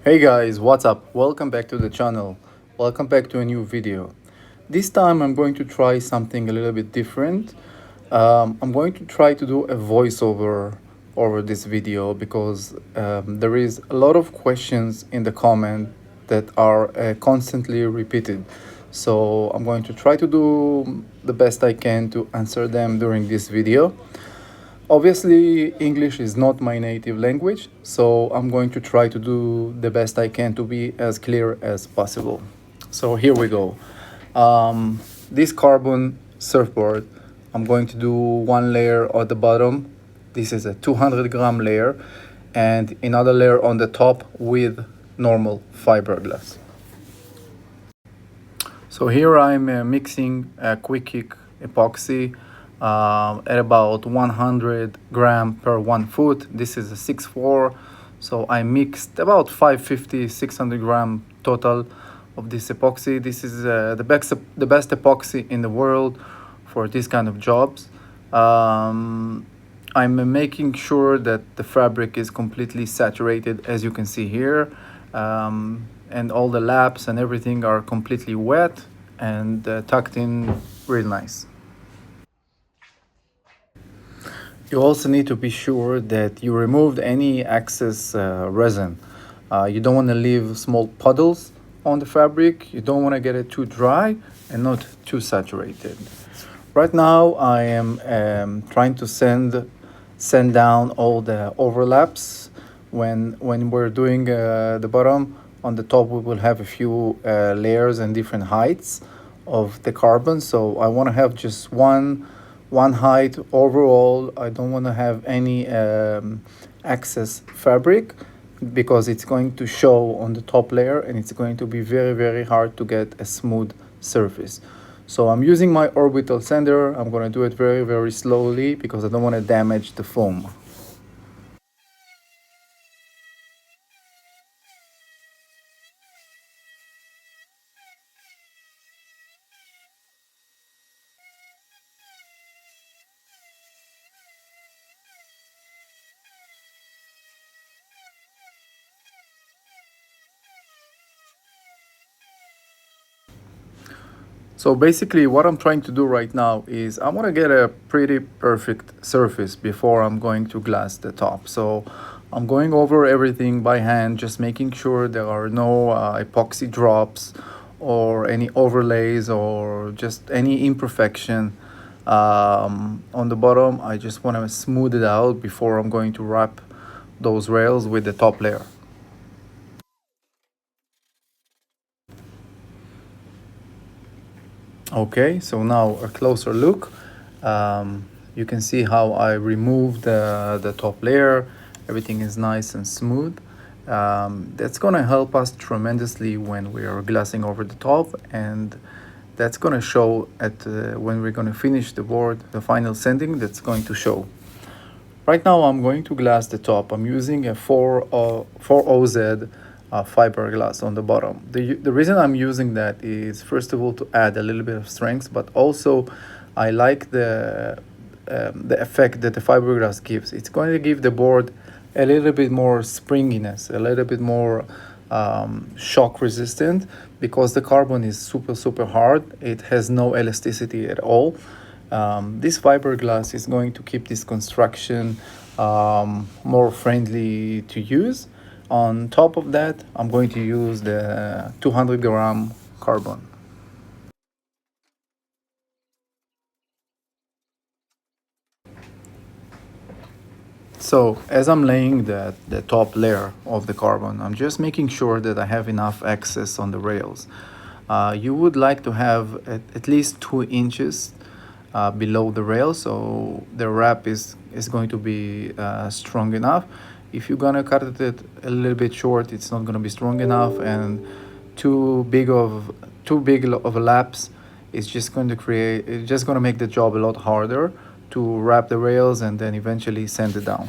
Hey guys, what's up? Welcome back to the channel. Welcome back to a new video. This time I'm going to try something a little bit different. I'm going to try to do a voiceover over this video because there is a lot of questions in the comment that are constantly repeated. So I'm going to try to do the best I can to answer them during this video. Obviously, English is not my native language, so I'm going to try to do the best I can to be as clear as possible. So here we go. This carbon surfboard, I'm going to do one layer at the bottom. This is a 200-gram layer, and another layer on the top with normal fiberglass. So here I'm mixing a quick kick epoxy at about 100 gram per 1 foot. This is a 6.4, so I mixed about 550 600 gram total of this epoxy. This is the best epoxy in the world for this kind of jobs. I'm making sure that the fabric is completely saturated, as you can see here, and all the laps and everything are completely wet and tucked in real nice. You also need to be sure that you removed any excess resin. You don't want to leave small puddles on the fabric. You don't want to get it too dry and not too saturated. Right now I am trying to sand down all the overlaps. When we're doing the bottom, on the top we will have a few layers and different heights of the carbon. So I want to have just one height overall. I don't want to have any excess fabric because it's going to show on the top layer and it's going to be very hard to get a smooth surface. So I'm using my orbital sander. I'm going to do it very slowly because I don't want to damage the foam. So basically what I'm trying to do right now is I want to get a pretty perfect surface before I'm going to glass the top. So I'm going over everything by hand, just making sure there are no epoxy drops or any overlays or just any imperfection on the bottom. I just want to smooth it out before I'm going to wrap those rails with the top layer. Okay, so now a closer look. You can see how I removed the top layer. Everything is nice and smooth. That's going to help us tremendously when we are glassing over the top, and that's going to show at when we're going to finish the board, the final sanding, that's going to show. Right now I'm going to glass the top. I'm using a 4OZ fiberglass on the bottom. The reason I'm using that is, first of all, to add a little bit of strength, but also I like the effect that the fiberglass gives. It's going to give the board a little bit more springiness, a little bit more shock resistant, because the carbon is super hard. It has no elasticity at all. This fiberglass is going to keep this construction more friendly to use. On top of that, I'm going to use the 200-gram carbon. So as I'm laying the top layer of the carbon, I'm just making sure that I have enough access on the rails. You would like to have at least 2 inches below the rail, so the wrap is going to be strong enough. If you're gonna cut it a little bit short, it's not gonna be strong enough, and too big of laps is just going to it's just gonna make the job a lot harder to wrap the rails and then eventually sand it down.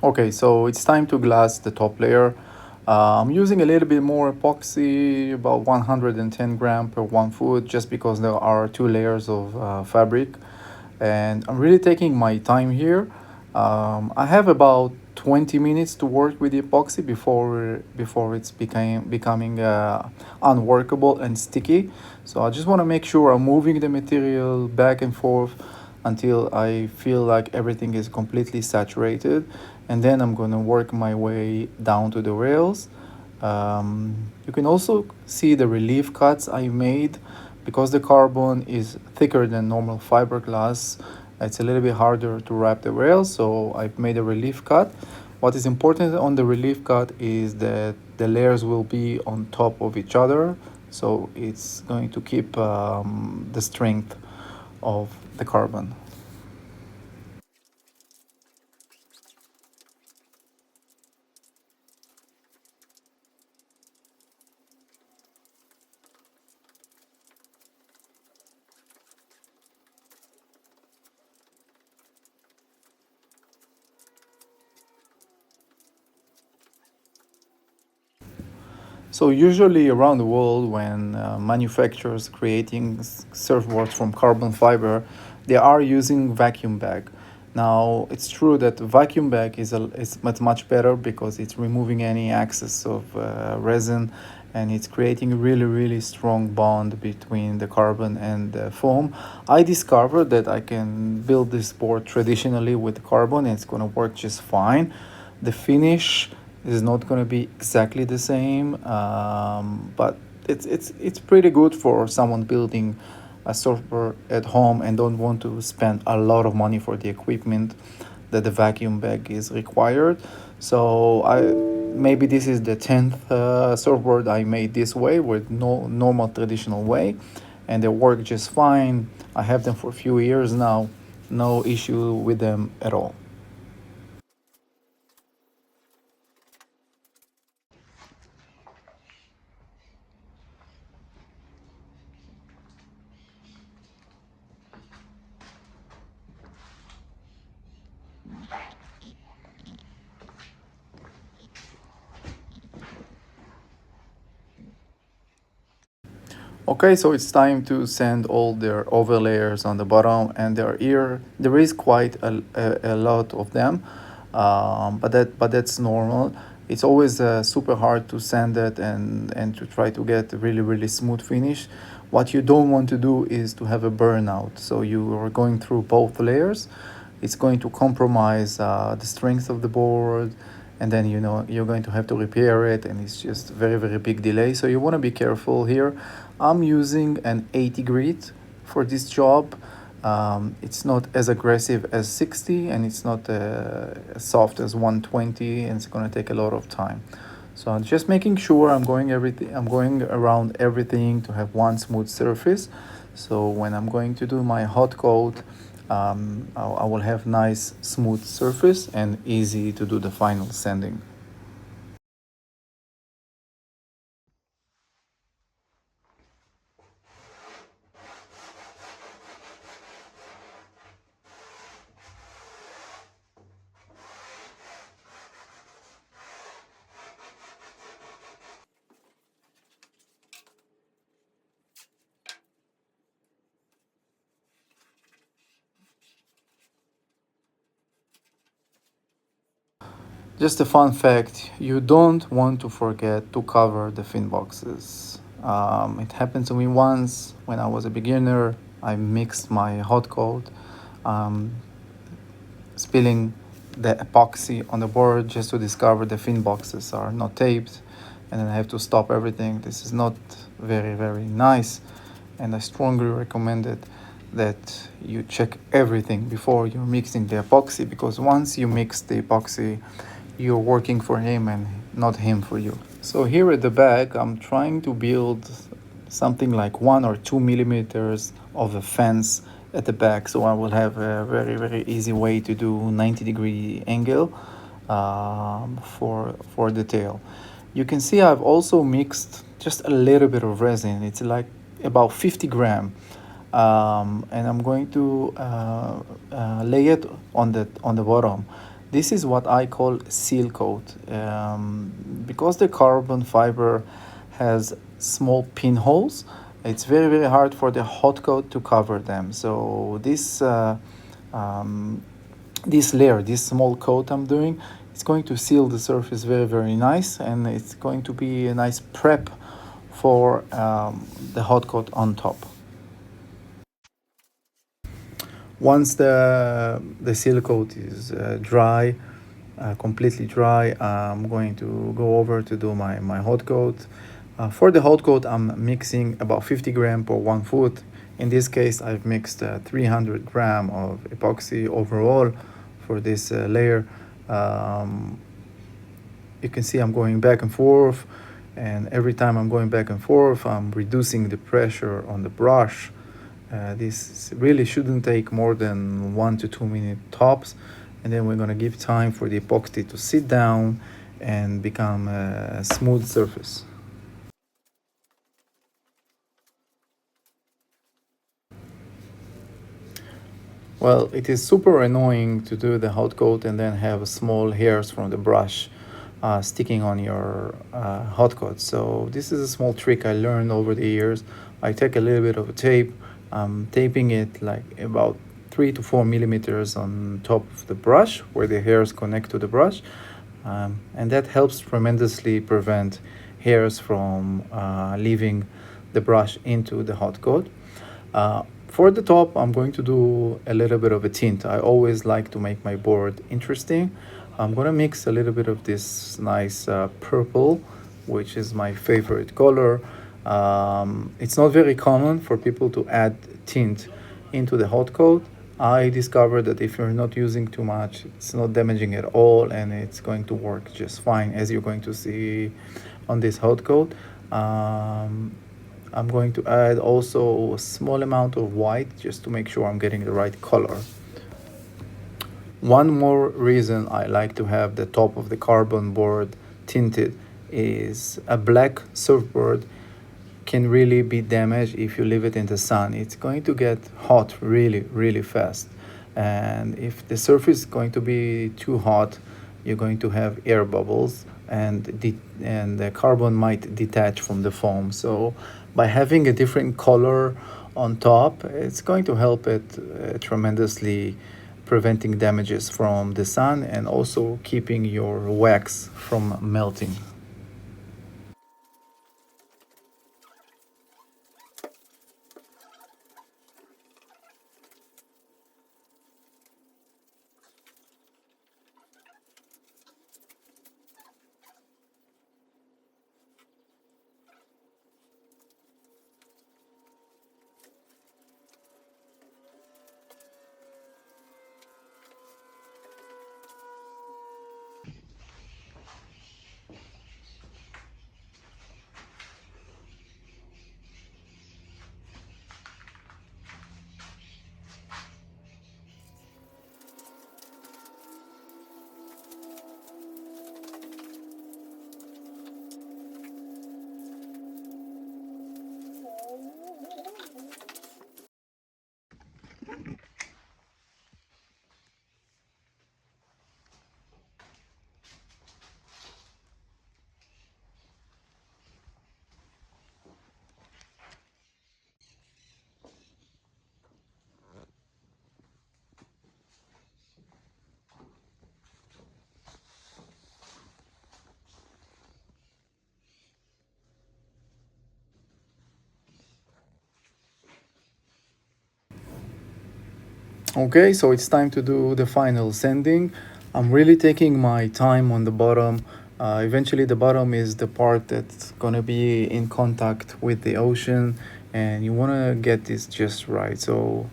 Okay, so it's time to glass the top layer. I'm using a little bit more epoxy, about 110 gram per 1 foot, just because there are two layers of fabric. And I'm really taking my time here. I have about 20 minutes to work with the epoxy before it's becoming unworkable and sticky. So I just want to make sure I'm moving the material back and forth until I feel like everything is completely saturated, and then I'm gonna work my way down to the rails. You can also see the relief cuts I made because the carbon is thicker than normal fiberglass. It's a little bit harder to wrap the rails, so I've made a relief cut. What is important on the relief cut is that the layers will be on top of each other, so it's going to keep the strength of the carbon. So usually around the world, when manufacturers creating surfboards from carbon fiber, they are using vacuum bag. Now it's true that vacuum bag is much better because it's removing any excess of resin, and it's creating a really strong bond between the carbon and the foam. I discovered that I can build this board traditionally with carbon, and it's gonna work just fine. The finish is not going to be exactly the same, but it's pretty good for someone building a surfboard at home and don't want to spend a lot of money for the equipment that the vacuum bag is required. So I maybe this is the 10th surfboard I made this way, with no normal traditional way, and they work just fine. I have them for a few years now, no issue with them at all. Okay, so it's time to sand all their overlayers on the bottom, and there is quite a lot of them, but that's normal. It's always super hard to sand it and to try to get a really smooth finish. What you don't want to do is to have a burnout. So you are going through both layers. It's going to compromise the strength of the board, and then you're going to have to repair it, and it's just very big delay. So you want to be careful here. I'm using an 80 grit for this job. It's not as aggressive as 60, and it's not as soft as 120, and it's going to take a lot of time. So I'm just making sure I'm going around everything to have one smooth surface. So when I'm going to do my hot coat, I will have nice smooth surface and easy to do the final sanding. Just a fun fact, you don't want to forget to cover the fin boxes. It happened to me once when I was a beginner. I mixed my hot coat, um, spilling the epoxy on the board just to discover the fin boxes are not taped, and then I have to stop everything. This is not very nice, and I strongly recommend it that you check everything before you're mixing the epoxy, because once you mix the epoxy, you're working for him and not him for you. So here at the back, I'm trying to build something like 1 or 2 millimeters of a fence at the back, so I will have a very easy way to do 90-degree angle for the tail. You can see I've also mixed just a little bit of resin. It's like about 50 gram, and I'm going to lay it on the bottom. This is what I call seal coat. Because the carbon fiber has small pinholes, it's very, very hard for the hot coat to cover them. So um, this layer, this small coat I'm doing, it's going to seal the surface very, very nice, and it's going to be a nice prep for the hot coat on top. Once the seal coat is dry, completely dry, I'm going to go over to do my hot coat. For the hot coat, I'm mixing about 50 gram per 1 foot. In this case, I've mixed 300 gram of epoxy overall for this layer. Um, you can see I'm going back and forth, and every time I'm going back and forth, I'm reducing the pressure on the brush. This really shouldn't take more than 1 to 2 minutes tops, and then we're going to give time for the epoxy to sit down and become a smooth surface. Well, it is super annoying to do the hot coat and then have small hairs from the brush sticking on your hot coat. So this is a small trick I learned over the years. I take a little bit of a tape, I'm taping it like about 3 to 4 millimeters on top of the brush where the hairs connect to the brush. And that helps tremendously prevent hairs from leaving the brush into the hot coat. For the top, I'm going to do a little bit of a tint. I always like to make my board interesting. I'm going to mix a little bit of this nice purple, which is my favorite color. It's not very common for people to add tint into the hot coat. I discovered that if you're not using too much, it's not damaging at all, and it's going to work just fine, as you're going to see on this hot coat. I'm going to add also a small amount of white just to make sure I'm getting the right color. One more reason I like to have the top of the carbon board tinted is a black surfboard can really be damaged if you leave it in the sun. It's going to get hot really, really fast. And if the surface is going to be too hot, you're going to have air bubbles, and the carbon might detach from the foam. So by having a different color on top, it's going to help it tremendously, preventing damages from the sun and also keeping your wax from melting. Okay, so it's time to do the final sanding. I'm really taking my time on the bottom. Eventually, the bottom is the part that's gonna be in contact with the ocean, and you wanna get this just right. So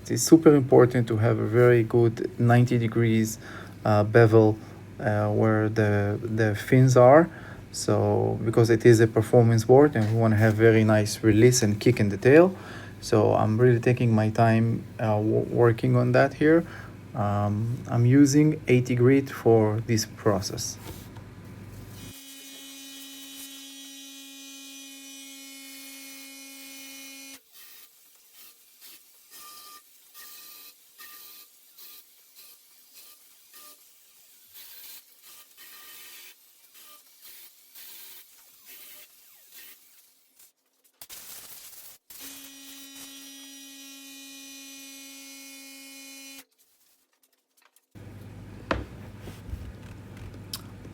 it's super important to have a very good 90 degrees bevel where the fins are. So because it is a performance board, and we want to have very nice release and kick in the tail. So I'm really taking my time working on that here. I'm using 80 grit for this process.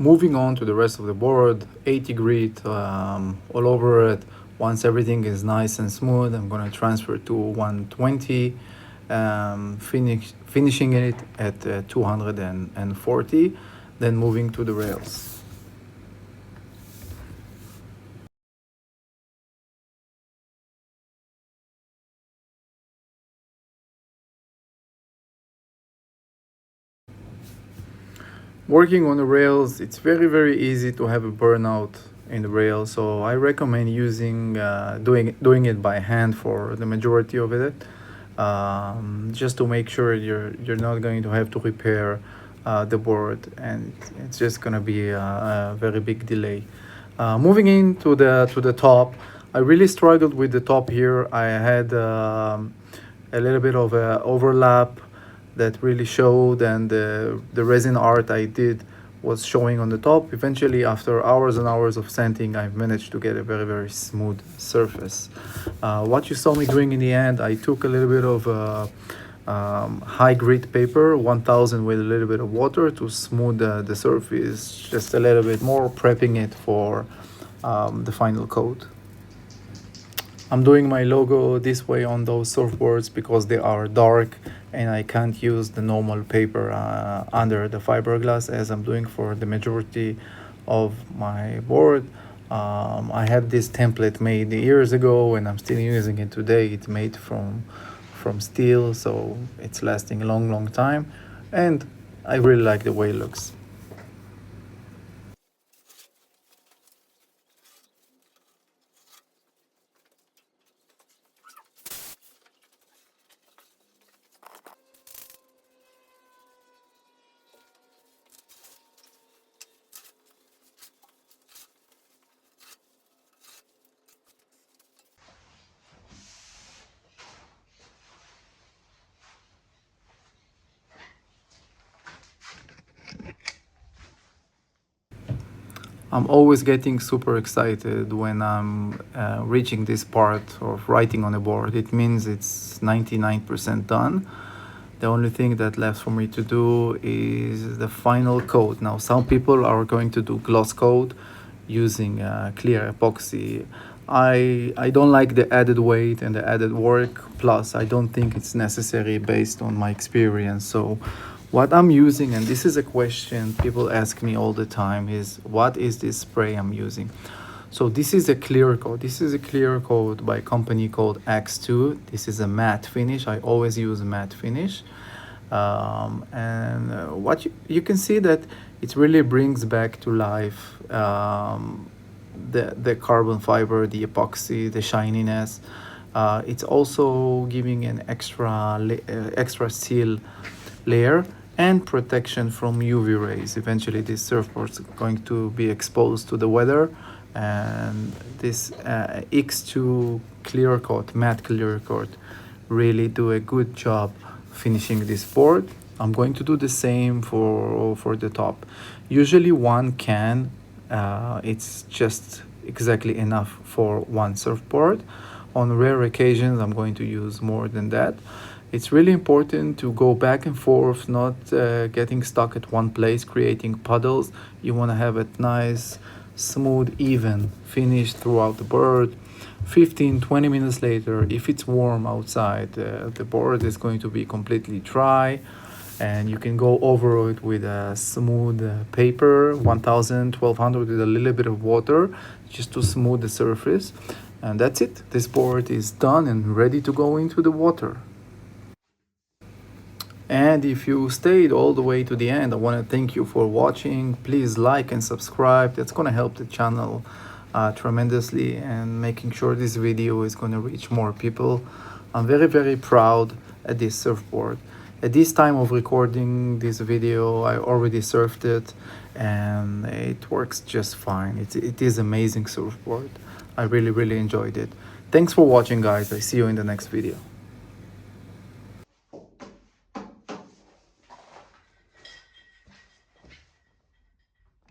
Moving on to the rest of the board, 80 grit all over it. Once everything is nice and smooth, I'm gonna transfer to 120, finishing it at 240, then moving to the rails. Working on the rails, it's very easy to have a burnout in the rail, so I recommend using doing it by hand for the majority of it, just to make sure you're not going to have to repair the board, and it's just gonna be a very big delay. Moving into the top, I really struggled with the top here. I had a little bit of a overlap that really showed, and the resin art I did was showing on the top. Eventually, after hours and hours of sanding, I've managed to get a very smooth surface. What you saw me doing in the end, I took a little bit of high grit paper, 1000, with a little bit of water to smooth the surface just a little bit more, prepping it for the final coat. I'm doing my logo this way on those surfboards because they are dark and I can't use the normal paper under the fiberglass as I'm doing for the majority of my board. I had this template made years ago and I'm still using it today. It's made from steel, so it's lasting a long time, and I really like the way it looks. I'm always getting super excited when I'm reaching this part of writing on a board. It means it's 99% done. The only thing that left for me to do is the final coat. Now, some people are going to do gloss coat using clear epoxy. I don't like the added weight and the added work. Plus, I don't think it's necessary based on my experience. So what I'm using, and this is a question people ask me all the time, is what is this spray I'm using? So this is a clear coat. This is a clear coat by a company called X2. This is a matte finish. I always use a matte finish. What you can see that it really brings back to life the carbon fiber, the epoxy, the shininess. It's also giving an extra seal layer and protection from UV rays. Eventually this surfboard is going to be exposed to the weather, and this X2 clear coat, matte clear coat, really do a good job finishing this board. I'm going to do the same for the top. Usually one can, it's just exactly enough for one surfboard. On rare occasions I'm going to use more than that. It's really important to go back and forth, not getting stuck at one place, creating puddles. You want to have a nice, smooth, even finish throughout the board. 15-20 minutes later, if it's warm outside, the board is going to be completely dry, and you can go over it with a smooth paper, 1000, 1200, with a little bit of water just to smooth the surface. And that's it. This board is done and ready to go into the water. And if you stayed all the way to the end, I want to thank you for watching. Please like and subscribe. That's going to help the channel tremendously, and making sure this video is going to reach more people. I'm very proud at this surfboard. At this time of recording this video, I already surfed it and it works just fine. It is amazing surfboard. I really enjoyed it. Thanks for watching, guys. I see you in the next video.